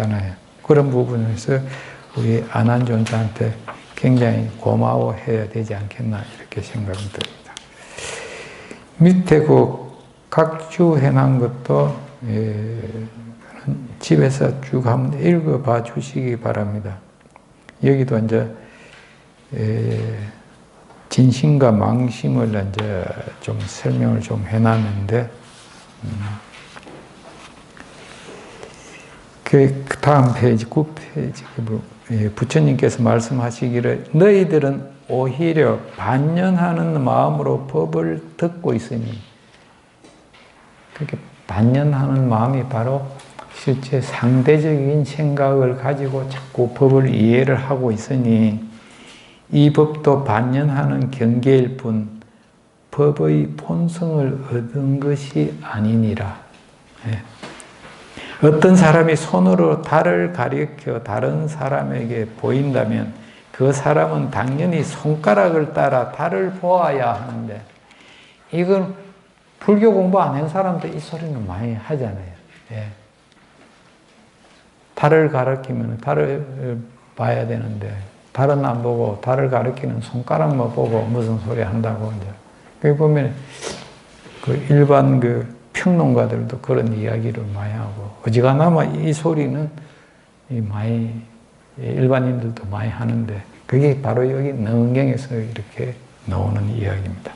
있잖아요. 그런 부분에서 우리 안한존자한테 굉장히 고마워해야 되지 않겠나 이렇게 생각이 듭니다. 밑에 그 각주 해놓은 것도 집에서 쭉 한번 읽어봐 주시기 바랍니다. 여기도 이제 진심과 망심을 이제 좀 설명을 좀 해놨는데, 그 다음 페이지, 9페이지, 부처님께서 말씀하시기를 너희들은 오히려 반연하는 마음으로 법을 듣고 있으니, 그렇게 반연하는 마음이 바로 실제 상대적인 생각을 가지고 자꾸 법을 이해를 하고 있으니 이 법도 반연하는 경계일 뿐 법의 본성을 얻은 것이 아니니라. 어떤 사람이 손으로 달을 가리켜 다른 사람에게 보인다면 그 사람은 당연히 손가락을 따라 달을 보아야 하는데, 이건 불교 공부 안 한 사람도 이 소리는 많이 하잖아요. 달을 가리키면 달을 봐야 되는데 달은 안 보고 달을 가리키는 손가락만 보고 무슨 소리 한다고 이제. 거기 보면 그 일반 그 평론가들도 그런 이야기를 많이 하고, 어지간하면 이 소리는 많이 일반인들도 많이 하는데 그게 바로 여기 능경에서 이렇게 나오는 이야기입니다.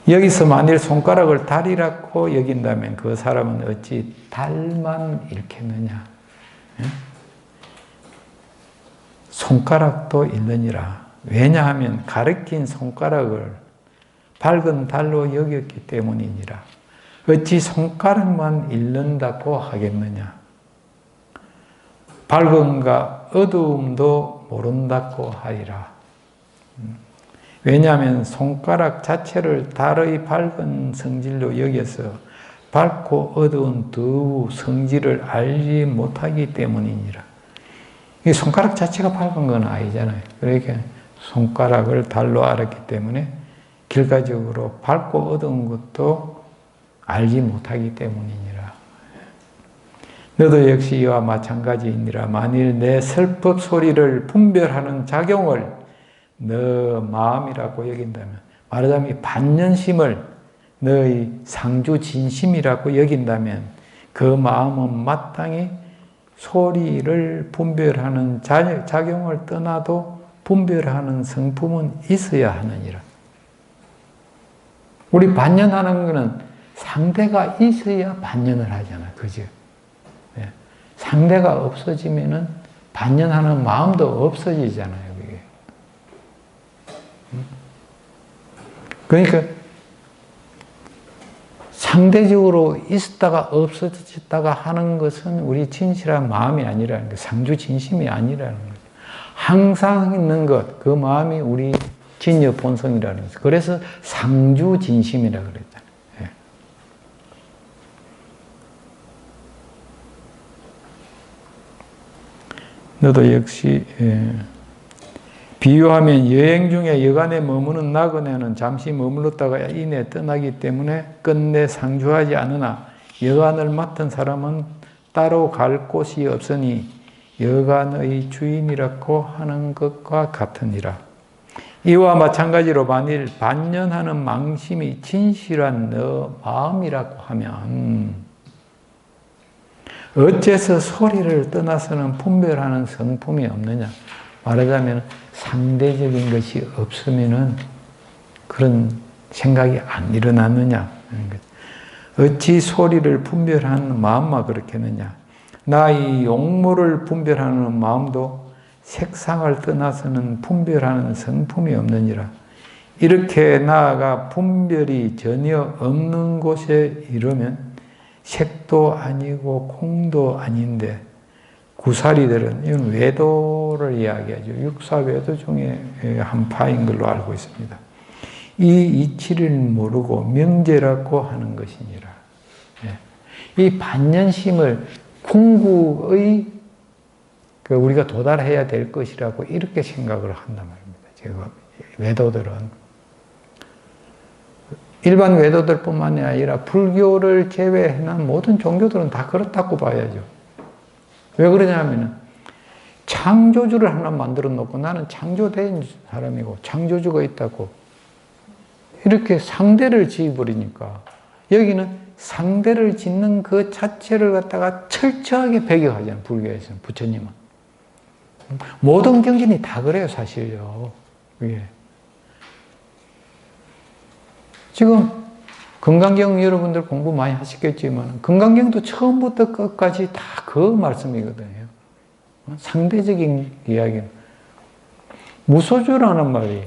여기서 만일 손가락을 달이라고 여긴다면 그 사람은 어찌 달만 잃겠느냐? 손가락도 잃느니라. 왜냐하면 가리킨 손가락을 밝은 달로 여겼기 때문이니라. 어찌 손가락만 잃는다고 하겠느냐? 밝음과 어두움도 모른다고 하리라. 왜냐하면 손가락 자체를 달의 밝은 성질로 여겨서 밝고 어두운 두 성질을 알지 못하기 때문이니라. 이 손가락 자체가 밝은 건 아니잖아요. 그러니까 손가락을 달로 알았기 때문에 결과적으로 밝고 어두운 것도 알지 못하기 때문이니라. 너도 역시 이와 마찬가지이니라. 만일 내 설법 소리를 분별하는 작용을 너 마음이라고 여긴다면, 말하자면 이 반연심을 너의 상주 진심이라고 여긴다면 그 마음은 마땅히 소리를 분별하는 작용을 떠나도 분별하는 성품은 있어야 하느니라. 우리 반연하는 것은 상대가 있어야 반연을 하잖아. 그죠? 상대가 없어지면은 반연하는 마음도 없어지잖아요. 그게. 그러니까 상대적으로 있었다가 없어졌다가 하는 것은 우리 진실한 마음이 아니라는 거예요. 상주 진심이 아니라는 거죠. 항상 있는 것, 그 마음이 우리 진여 본성이라는 거죠. 그래서 상주 진심이라고 그랬잖아요. 너도 역시 비유하면 여행 중에 여간에 머무는 나그네는 잠시 머물렀다가 이내 떠나기 때문에 끝내 상주하지 않으나 여간을 맡은 사람은 따로 갈 곳이 없으니 여간의 주인이라고 하는 것과 같으니라. 이와 마찬가지로 만일 반연하는 망심이 진실한 너 마음이라고 하면 어째서 소리를 떠나서는 분별하는 성품이 없느냐? 말하자면 상대적인 것이 없으면은 그런 생각이 안 일어나느냐? 어찌 소리를 분별하는 마음만 그렇겠느냐? 나 이 용모를 분별하는 마음도 색상을 떠나서는 분별하는 성품이 없느니라. 이렇게 나아가 분별이 전혀 없는 곳에 이르면 색도 아니고 공도 아닌데, 구사리들은 이건 외도를 이야기하죠. 육사외도 중에 한 파인 걸로 알고 있습니다. 이 이치를 모르고 명제라고 하는 것이니라. 이 반연심을 궁극의 우리가 도달해야 될 것이라고 이렇게 생각을 한단 말입니다. 제가 외도들은 일반 외도들뿐만이 아니라 불교를 제외한 모든 종교들은 다 그렇다고 봐야죠. 왜 그러냐면은 창조주를 하나 만들어 놓고 나는 창조된 사람이고 창조주가 있다고 이렇게 상대를 지어버리니까 여기는 상대를 짓는 그 자체를 갖다가 철저하게 배격하잖아요. 불교에서는, 부처님은. 모든 경전이 다 그래요, 사실요. 예. 지금 금강경 여러분들 공부 많이 하시겠지만 금강경도 처음부터 끝까지 다 그 말씀이거든요. 상대적인 이야기는 무소주라는 말이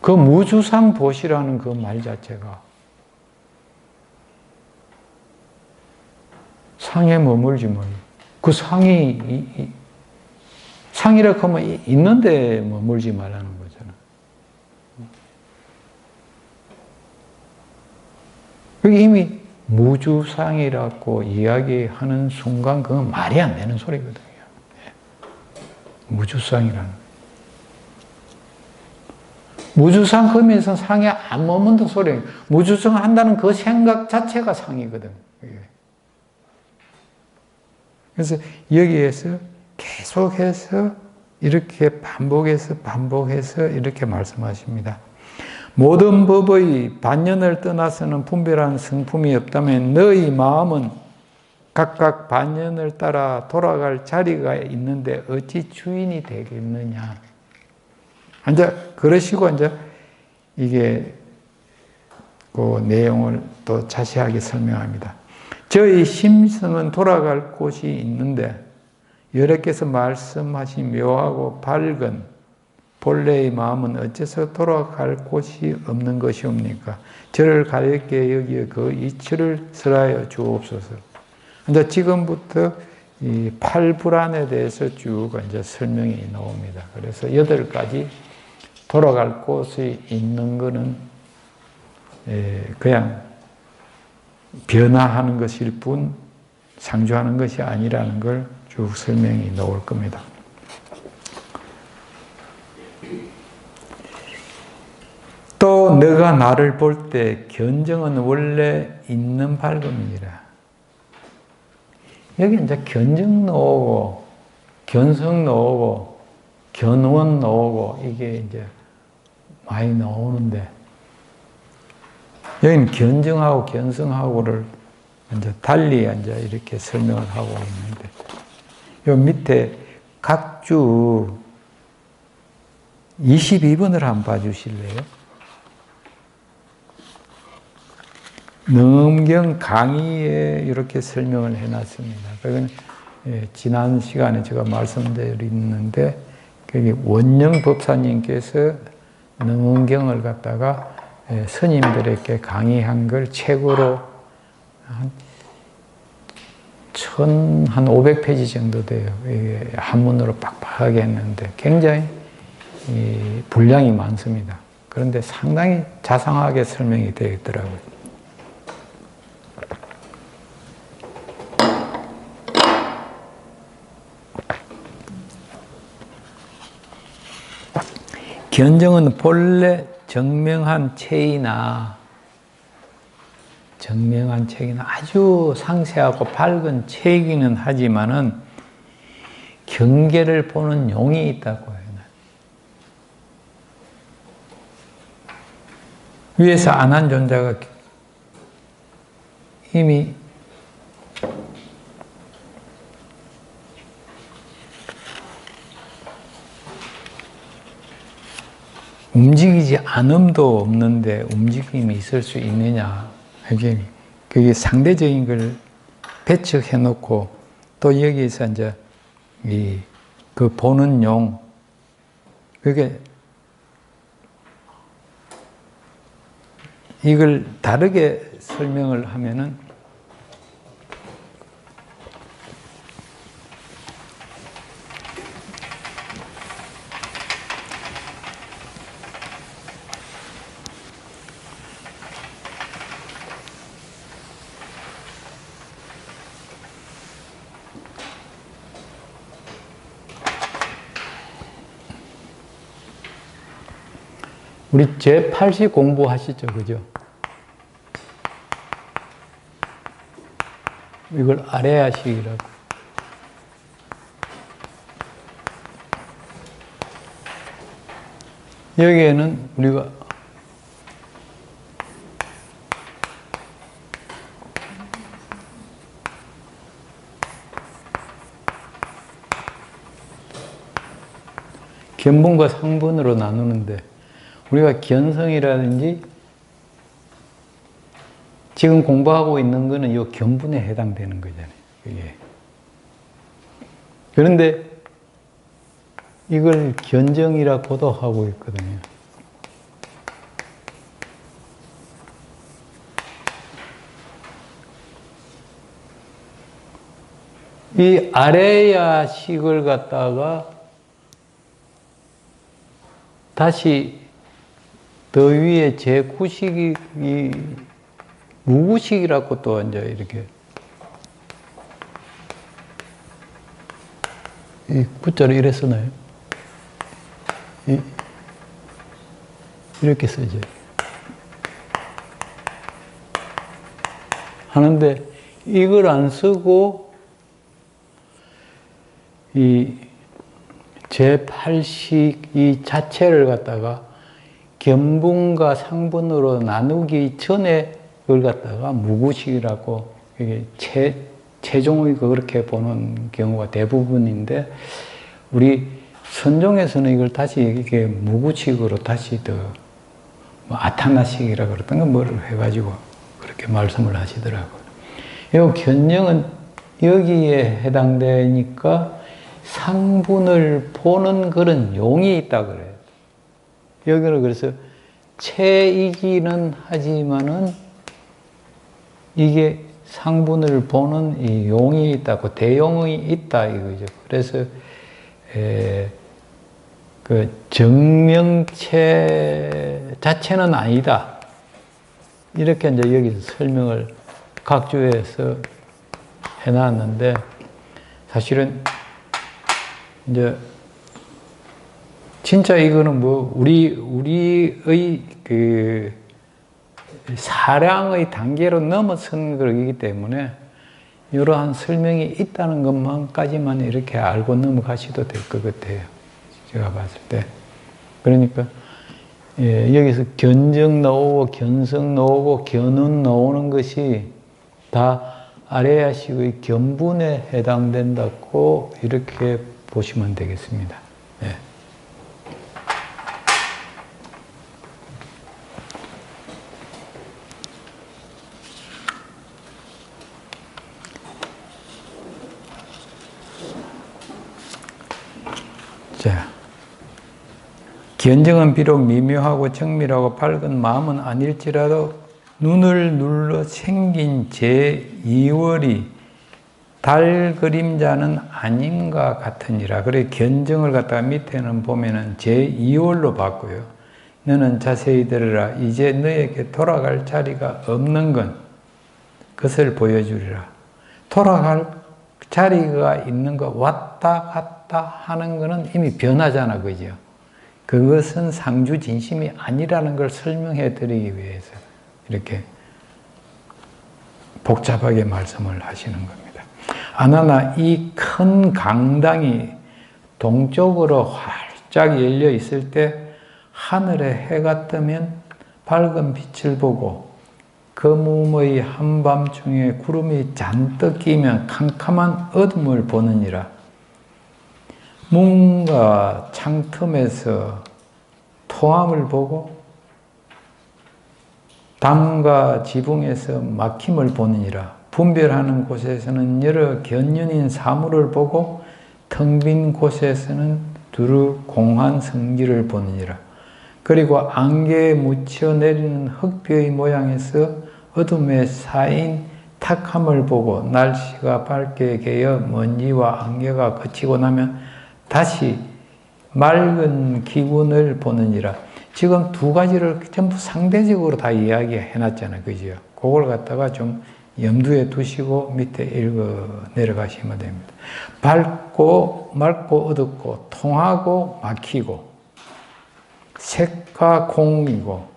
그 무주상 도시라는 그 말 자체가 상에 머물지 그 상이라고 하면 있는데 머물지 말라는 거잖아. 여기 이미 무주상이라고 이야기하는 순간 그건 말이 안 되는 소리거든요. 무주상이라는. 무주상 하면서 상에 안 머문다 소리. 무주상 한다는 그 생각 자체가 상이거든. 그래서 여기에서 계속해서 이렇게 반복해서 이렇게 말씀하십니다. 모든 법의 반연을 떠나서는 분별한 성품이 없다면 너희 마음은 각각 반연을 따라 돌아갈 자리가 있는데 어찌 주인이 되겠느냐. 이제 그러시고 이제 이게 그 내용을 또 자세하게 설명합니다. 저희 심성은 돌아갈 곳이 있는데 여러께서 말씀하신 묘하고 밝은 본래의 마음은 어째서 돌아갈 곳이 없는 것이옵니까? 저를 가볍게 여기어 그 이치를 설하여 주옵소서. 이제 지금부터 이 팔불안에 대해서 쭉 이제 설명이 나옵니다. 그래서 8가지 돌아갈 곳이 있는 것은 그냥 변화하는 것일 뿐 상주하는 것이 아니라는 걸 쭉 설명이 나올 겁니다. 또 너가 나를 볼 때 견정은 원래 있는 밝음이니라. 여기 이제 견정 나오고 견성 나오고 견원 나오고 이게 이제 많이 나오는데 여기는 견정하고 견성하고를 이제 달리 이제 이렇게 설명을 하고 있는데 요 밑에 각주 22번을 한번 봐주실래요? 능엄경 강의에 이렇게 설명을 해놨습니다. 그건 지난 시간에 제가 말씀드렸는데 거기 원영 법사님께서 능엄경을 갖다가 스님들에게 강의한 걸 책으로 한 1500페이지 정도 돼요. 한문으로 빡빡하게 했는데 굉장히 분량이 많습니다. 그런데 상당히 자상하게 설명이 되어 있더라고요. 견정은 본래 정명한 체이나 아주 상세하고 밝은 체이기는 하지만은 경계를 보는 용이 있다고 해요. 위에서 안한 존자가 이미 움직이지 않음도 없는데 움직임이 있을 수 있느냐. 그게 상대적인 걸 배척해 놓고 또 여기에서 이제 그 보는 용, 그게 이걸 다르게 설명을 하면은 우리 제8시 공부하시죠, 그죠? 이걸 아레아식이라고. 여기에는 우리가 견분과 상분으로 나누는데, 우리가 견성이라든지 지금 공부하고 있는 거는 이 견분에 해당되는 거잖아요. 이게. 그런데 이걸 견정이라고도 하고 있거든요. 이 아레야식을 갖다가 다시 더 위에 제9식이 무구식이라고 또 이제 이렇게 이 구자를 이래 쓰나요? 이렇게 쓰죠. 하는데 이걸 안 쓰고 이 제8식 이 자체를 갖다가 견분과 상분으로 나누기 전에 그걸 갖다가 무구식이라고 이게 최종의 그렇게 보는 경우가 대부분인데, 우리 선종에서는 이걸 다시 이렇게 무구식으로 다시 더 아타나식이라 그랬던 건 뭐를 해가지고 그렇게 말씀을 하시더라고요. 이 견정은 여기에 해당되니까 상분을 보는 그런 용이 있다 그래요. 여기는 그래서 체이기는 하지만은 이게 상분을 보는 이 용이 있다고, 대용이 있다 이거죠. 그래서 그 정명체 자체는 아니다. 이렇게 이제 여기서 설명을 각주에서 해놨는데, 사실은 이제 진짜 이거는 뭐 우리의 그 사량의 단계로 넘어선 거기 때문에 이러한 설명이 있다는 것만까지만 이렇게 알고 넘어가셔도 될 것 같아요. 제가 봤을 때. 그러니까 여기서 견정 나오고 견성 나오고 견운 나오는 것이 다 아레야식의 견분에 해당된다고 이렇게 보시면 되겠습니다. 네. 자, 견정은 비록 미묘하고 정밀하고 밝은 마음은 아닐지라도 눈을 눌러 생긴 제2월이 달 그림자는 아님과 같으니라. 그래 견정을 갖다가 밑에는 보면은 제2월로 봤고요. 너는 자세히 들으라. 이제 너에게 돌아갈 자리가 없는 건 그것을 보여주리라. 돌아갈 자리가 있는 거, 왔다 갔다 하는 거는 이미 변하잖아, 그죠? 그것은 상주진심이 아니라는 걸 설명해 드리기 위해서 이렇게 복잡하게 말씀을 하시는 겁니다. 아나나 이 큰 강당이 동쪽으로 활짝 열려 있을 때 하늘에 해가 뜨면 밝은 빛을 보고 거뭇의 한밤중에 구름이 잔뜩 끼면 캄캄한 어둠을 보느니라. 문과 창틈에서 토함을 보고 담과 지붕에서 막힘을 보느니라. 분별하는 곳에서는 여러 견륜인 사물을 보고 텅 빈 곳에서는 두루 공한 성질을 보느니라. 그리고 안개에 묻혀 내리는 흙벼의 모양에서 어둠에 쌓인 탁함을 보고 날씨가 밝게 개어 먼지와 안개가 그치고 나면 다시 맑은 기운을 보느니라. 지금 두 가지를 전부 상대적으로 다 이야기해 놨잖아요. 그죠? 그걸 갖다가 좀 염두에 두시고 밑에 읽어 내려가시면 됩니다. 밝고 맑고 어둡고 통하고 막히고 색과 공이고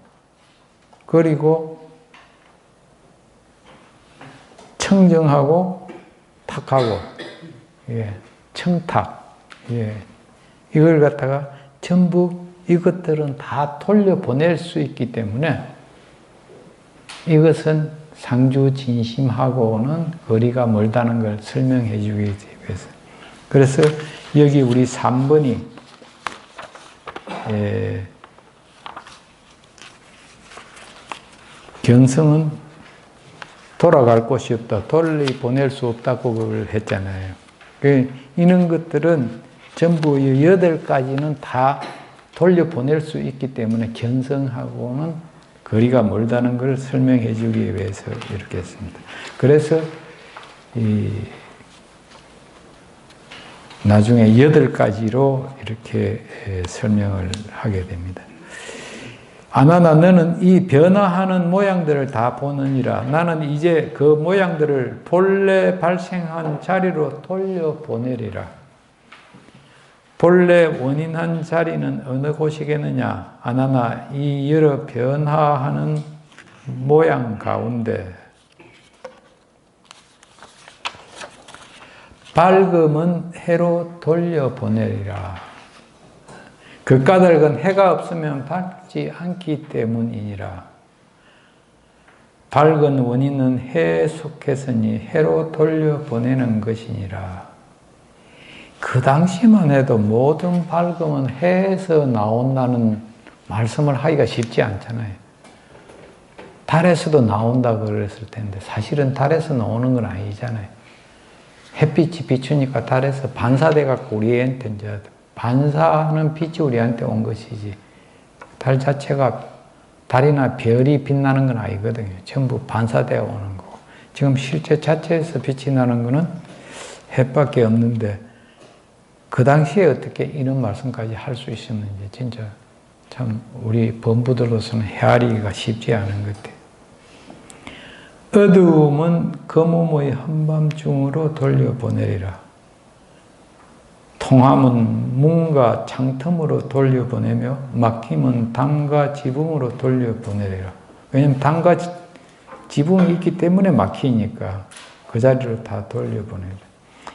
그리고 청정하고 탁하고, 예, 청탁, 예, 이걸 갖다가 전부 이것들은 다 돌려보낼 수 있기 때문에 이것은 상주진심하고는 거리가 멀다는 걸 설명해 주기 위해서. 그래서 여기 우리 3번이 견성은 돌아갈 곳이 없다. 돌려보낼 수 없다고 그걸 했잖아요. 이런 것들은 전부 8가지는 다 돌려보낼 수 있기 때문에 견성하고는 거리가 멀다는 걸 설명해 주기 위해서 이렇게 했습니다. 그래서 나중에 8가지로 이렇게 설명을 하게 됩니다. 아나나 너는 이 변화하는 모양들을 다 보느니라. 나는 이제 그 모양들을 본래 발생한 자리로 돌려보내리라. 본래 원인한 자리는 어느 곳이겠느냐? 아나나 이 여러 변화하는 모양 가운데 밝음은 해로 돌려보내리라. 그 까닭은 해가 없으면 밝지 않기 때문이니라. 밝은 원인은 해에 속했으니 해로 돌려보내는 것이니라. 그 당시만 해도 모든 밝음은 해에서 나온다는 말씀을 하기가 쉽지 않잖아요. 달에서도 나온다 그랬을 텐데 사실은 달에서 나오는 건 아니잖아요. 햇빛이 비추니까 달에서 반사돼 갖고 우리한테 이제 반사하는 빛이 우리한테 온 것이지 달 자체가 달이나 별이 빛나는 건 아니거든요. 전부 반사되어 오는 거고 지금 실제 자체에서 빛이 나는 거는 해밖에 없는데 그 당시에 어떻게 이런 말씀까지 할 수 있었는지 진짜 참 우리 범부들로서는 헤아리기가 쉽지 않은 것 같아요. 어두움은 거무의 한밤중으로 돌려보내리라. 통함은 문과 창틈으로 돌려보내며 막힘은 담과 지붕으로 돌려보내리라. 왜냐하면 담과 지붕이 있기 때문에 막히니까 그 자리로 다 돌려보내리라.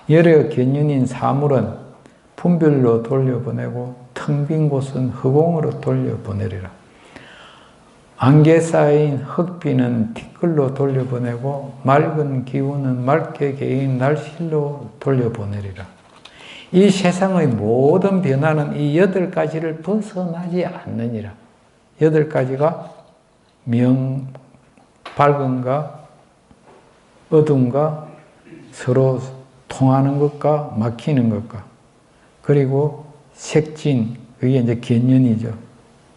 여러 견연인 사물은 분별로 돌려보내고 텅 빈 곳은 허공으로 돌려보내리라. 안개 쌓인 흙비는 티끌로 돌려보내고 맑은 기운은 맑게 개인 날실로 돌려보내리라. 이 세상의 모든 변화는 이 8가지를 벗어나지 않느니라. 8가지가 밝음과 어둠과 서로 통하는 것과 막히는 것과 그리고 색진, 그게 이제 견연이죠.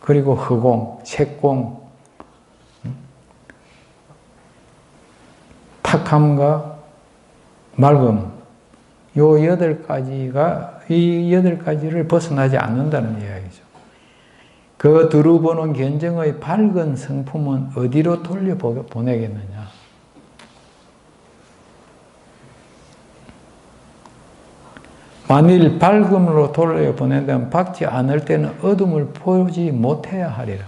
그리고 허공, 색공, 탁함과 맑음, 이 8가지를 벗어나지 않는다는 이야기죠. 그 두루보는 견정의 밝은 성품은 어디로 돌려보내겠느냐? 만일 밝음으로 돌려보낸다면 밝지 않을 때는 어둠을 보지 못해야 하리라.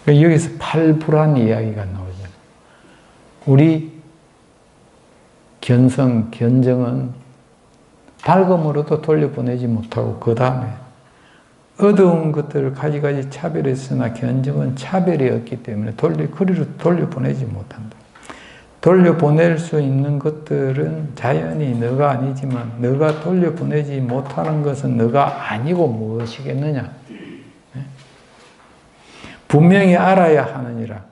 여기서 팔불한 이야기가 나오잖아요. 우리 견정은 밝음으로도 돌려보내지 못하고 그 다음에 어두운 것들을 가지가지 차별했으나 견정은 차별이 없기 때문에 그리로 돌려보내지 못한다. 돌려보낼 수 있는 것들은 자연히 너가 아니지만 너가 돌려보내지 못하는 것은 너가 아니고 무엇이겠느냐? 분명히 알아야 하느니라.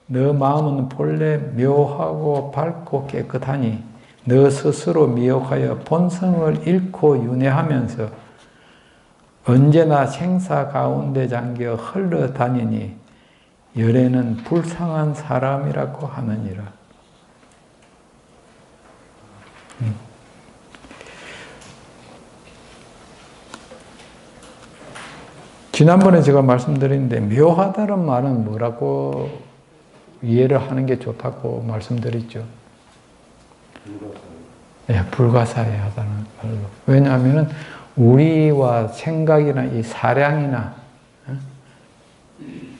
너 마음은 본래 묘하고 밝고 깨끗하니 너 스스로 미혹하여 본성을 잃고 윤회하면서 언제나 생사 가운데 잠겨 흘러다니니 열애는 불쌍한 사람이라고 하느니라. 지난번에 제가 말씀드렸는데 묘하다는 말은 뭐라고 이해를 하는 게 좋다고 말씀드렸죠. 네, 불가사의하다는 말로. 왜냐하면 우리와 생각이나 이 사량이나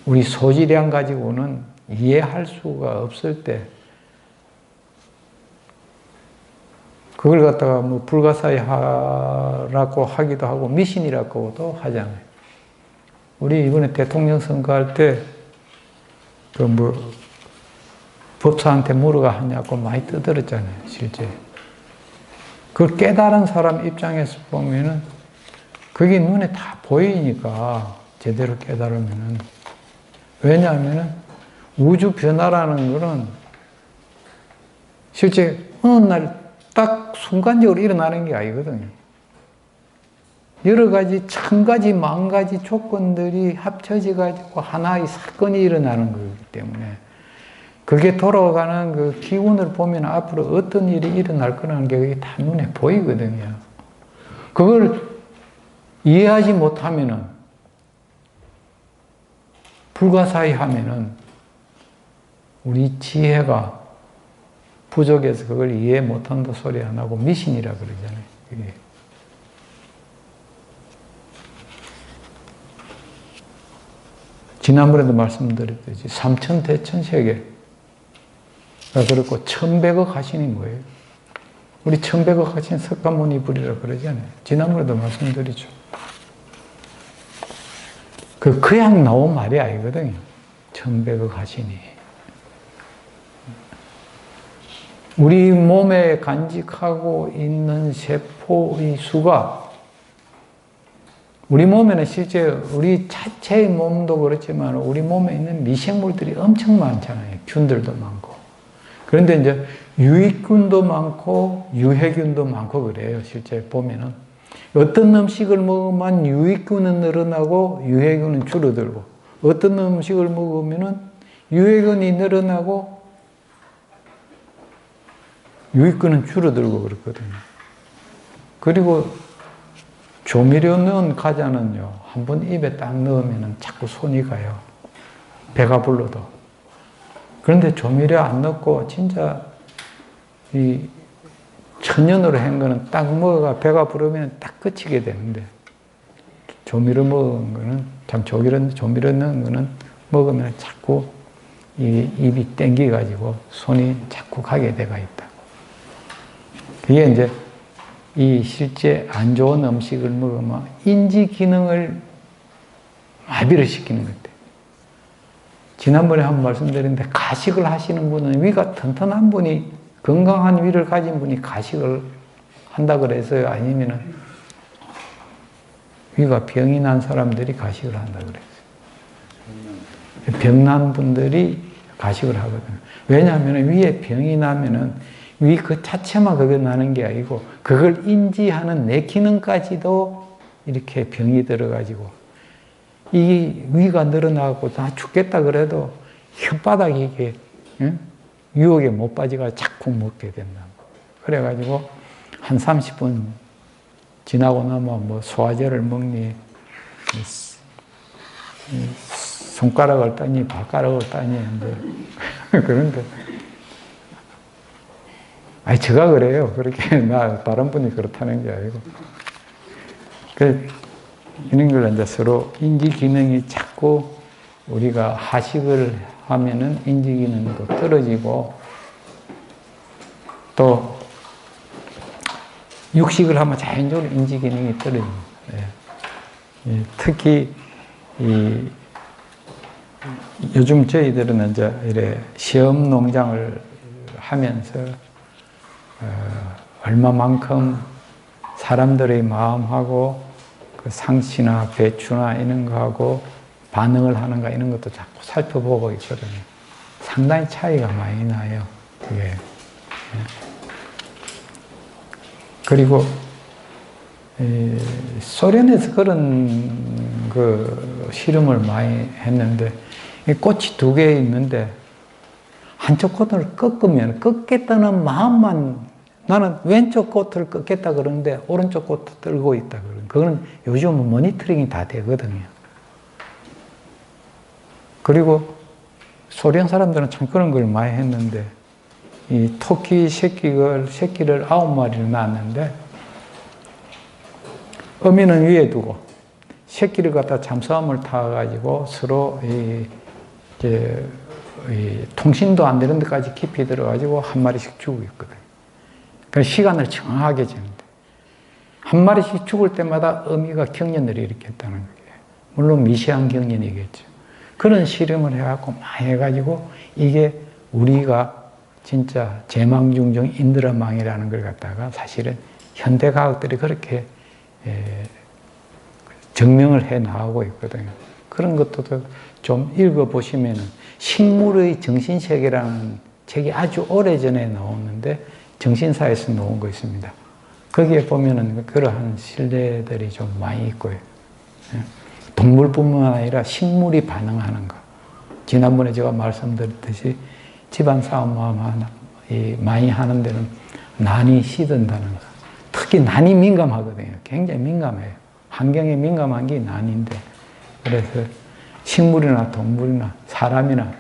우리 소지량 가지고는 이해할 수가 없을 때 그걸 갖다가 뭐 불가사의하라고 하기도 하고 미신이라고도 하잖아요. 우리 이번에 대통령 선거할 때 그 뭐 법사한테 물어가 하냐고 많이 떠들었잖아요, 실제. 그걸 깨달은 사람 입장에서 보면은 그게 눈에 다 보이니까 제대로 깨달으면은. 왜냐하면은 우주 변화라는 거는 실제 어느 날 딱 순간적으로 일어나는 게 아니거든요. 여러 가지, 천 가지, 만 가지 조건들이 합쳐져 가지고 하나의 사건이 일어나는 거기 때문에 그게 돌아가는 그 기운을 보면 앞으로 어떤 일이 일어날 거라는 게 그게 다 눈에 보이거든요. 그걸 이해하지 못하면은, 불가사의하면은 우리 지혜가 부족해서 그걸 이해 못한다 소리 안 하고 미신이라 그러잖아요. 그게. 지난번에도 말씀드렸듯이 삼천대천세계가 그렇고 천백억 하신이 뭐예요? 우리 천백억 하신 석가모니불이라 그러잖아요. 지난번에도 말씀드리죠. 그냥 나온 말이 아니거든요. 천백억 하신이. 우리 몸에 간직하고 있는 세포의 수가 우리 몸에는 실제 우리 자체의 몸도 그렇지만 우리 몸에 있는 미생물들이 엄청 많잖아요. 균들도 많고. 그런데 이제 유익균도 많고 유해균도 많고 그래요. 실제 보면은. 어떤 음식을 먹으면 유익균은 늘어나고 유해균은 줄어들고 어떤 음식을 먹으면은 유해균이 늘어나고 유익균은 줄어들고 그렇거든요. 그리고 조미료 넣은 과자는요, 한번 입에 딱 넣으면 자꾸 손이 가요. 배가 불러도. 그런데 조미료 안 넣고 진짜 이 천연으로 한 거는 딱 먹어가 배가 부르면 딱 그치게 되는데 조미료 먹은 거는 참 조미료 넣은 거는 먹으면 자꾸 이 입이 땡겨가지고 손이 자꾸 가게 돼가 있다. 그게 이제 이 실제 안 좋은 음식을 먹으면 인지 기능을 마비를 시키는 것 같아요. 지난번에 한번 말씀드렸는데 가식을 하시는 분은 위가 튼튼한 분이 건강한 위를 가진 분이 가식을 한다 그래서요. 아니면은 위가 병이 난 사람들이 가식을 한다 그랬어요. 병난 분들이 가식을 하거든요. 왜냐하면 위에 병이 나면은 위 그 자체만 그게 나는 게 아니고 그걸 인지하는 내 기능까지도 이렇게 병이 들어가지고 이 위가 늘어나고 나 죽겠다 그래도 혓바닥이 이게 유혹에 못 빠지가 자꾸 먹게 된다고. 그래가지고 한 30분 지나고 나면 뭐 소화제를 먹니 손가락을 따니 발가락을 따니 하는데 그런데 아니, 제가 그래요. 그렇게, 다른 분이 그렇다는 게 아니고. 이런 걸 이제 서로 인지 기능이 자꾸 우리가 하식을 하면은 인지 기능도 떨어지고 또 육식을 하면 자연적으로 인지 기능이 떨어집니다. 예. 특히 요즘 저희들은 이제 이래 시험 농장을 하면서 얼마만큼 사람들의 마음하고 그 상치나 배추나 이런 거하고 반응을 하는가 이런 것도 자꾸 살펴보고 있거든요. 상당히 차이가 많이 나요. 그게. 그리고 소련에서 그런 그 실험을 많이 했는데 꽃이 두 개 있는데 한쪽 꽃을 꺾겠다는 마음만 나는 왼쪽 꽃을 꺾겠다 그러는데 오른쪽 꽃을 들고 있다 그러는 그거는 요즘은 모니터링이 다 되거든요. 그리고 소련 사람들은 참 그런 걸 많이 했는데 이 토끼 새끼를 9마리를 낳았는데 어미는 위에 두고 새끼를 갖다 잠수함을 타가지고 서로 이제 통신도 안 되는 데까지 깊이 들어가지고 한 마리씩 죽고 있거든요. 그래서 시간을 정확하게 재는데 한 마리씩 죽을 때마다 어미가 경련을 일으켰다는 거예요. 물론 미세한 경련이겠죠. 그런 실험을 해갖고 많이 해가지고 이게 우리가 진짜 제망중정 인드라망이라는 걸 갖다가 사실은 현대 과학들이 그렇게 증명을 해 나가고 있거든요. 그런 것도 좀 읽어보시면은 식물의 정신세계라는 책이 아주 오래전에 나오는데 정신사에서 나온 거 있습니다. 거기에 보면은 그러한 실내들이 좀 많이 있고요. 동물뿐만 아니라 식물이 반응하는 거. 지난번에 제가 말씀드렸듯이 집안 싸움 많이 하는 데는 난이 시든다는 거. 특히 난이 민감하거든요. 굉장히 민감해요. 환경에 민감한 게 난인데. 그래서 식물이나 동물이나 사람이나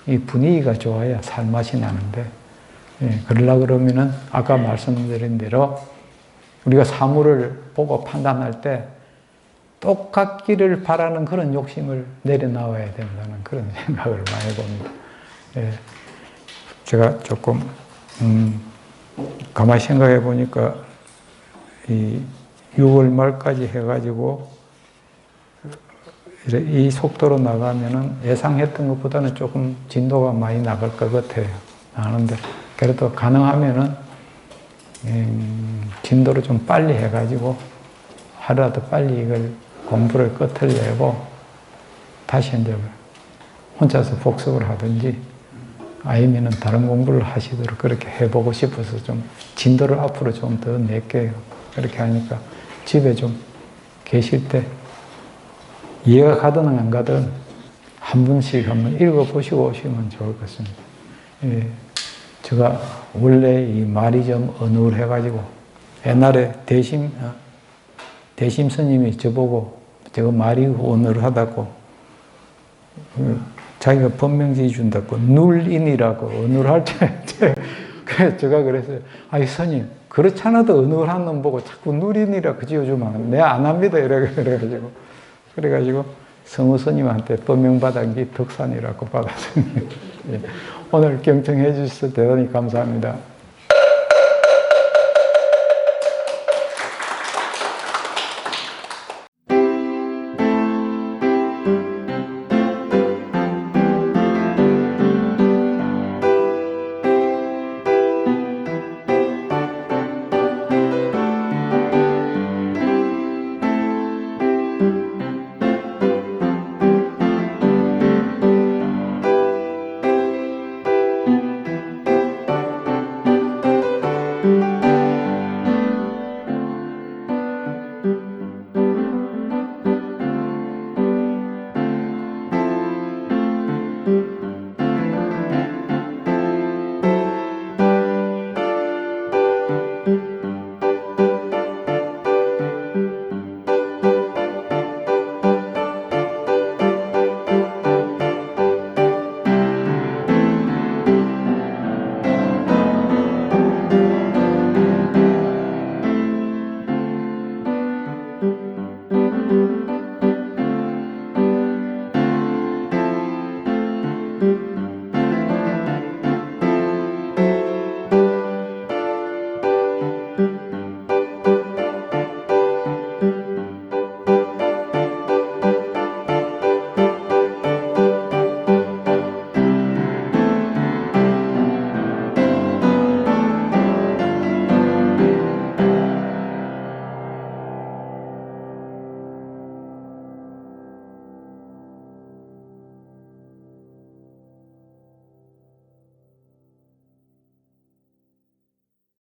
이 분위기가 좋아야 살맛이 나는데, 그러려고 그러면은 아까 말씀드린 대로 우리가 사물을 보고 판단할 때 똑같기를 바라는 그런 욕심을 내려놔야 된다는 그런 생각을 많이 봅니다. 제가 조금 가만히 생각해 보니까 이 6월 말까지 해가지고 이 속도로 나가면은 예상했던 것보다는 조금 진도가 많이 나갈 것 같아요. 나는데 그래도 가능하면은 진도를 좀 빨리 해가지고 하루라도 빨리 이걸 공부를 끝을 내고 다시 이제 혼자서 복습을 하든지 아니면은 다른 공부를 하시도록 그렇게 해보고 싶어서 좀 진도를 앞으로 좀 더 낼게요. 그렇게 하니까 집에 좀 계실 때 이해가 가든 안 가든 한 번씩 한번 읽어보시고 오시면 좋을 것 같습니다. 제가 원래 이 말이 좀 어눌해가지고 옛날에 대심 스님이 저보고 제가 말이 어눌하다고 자기가 법명지 준다고 눌인이라고 어눌할 때 그래서 제가 그랬어요. 아이 스님 그렇잖아도 어눌한 놈 보고 자꾸 눌인이라고 지어주면 내가 안 합니다. 그래가지고 성우 스님한테 법명받은 게 덕산이라고 받았습니다. 오늘 경청해 주셔서 대단히 감사합니다.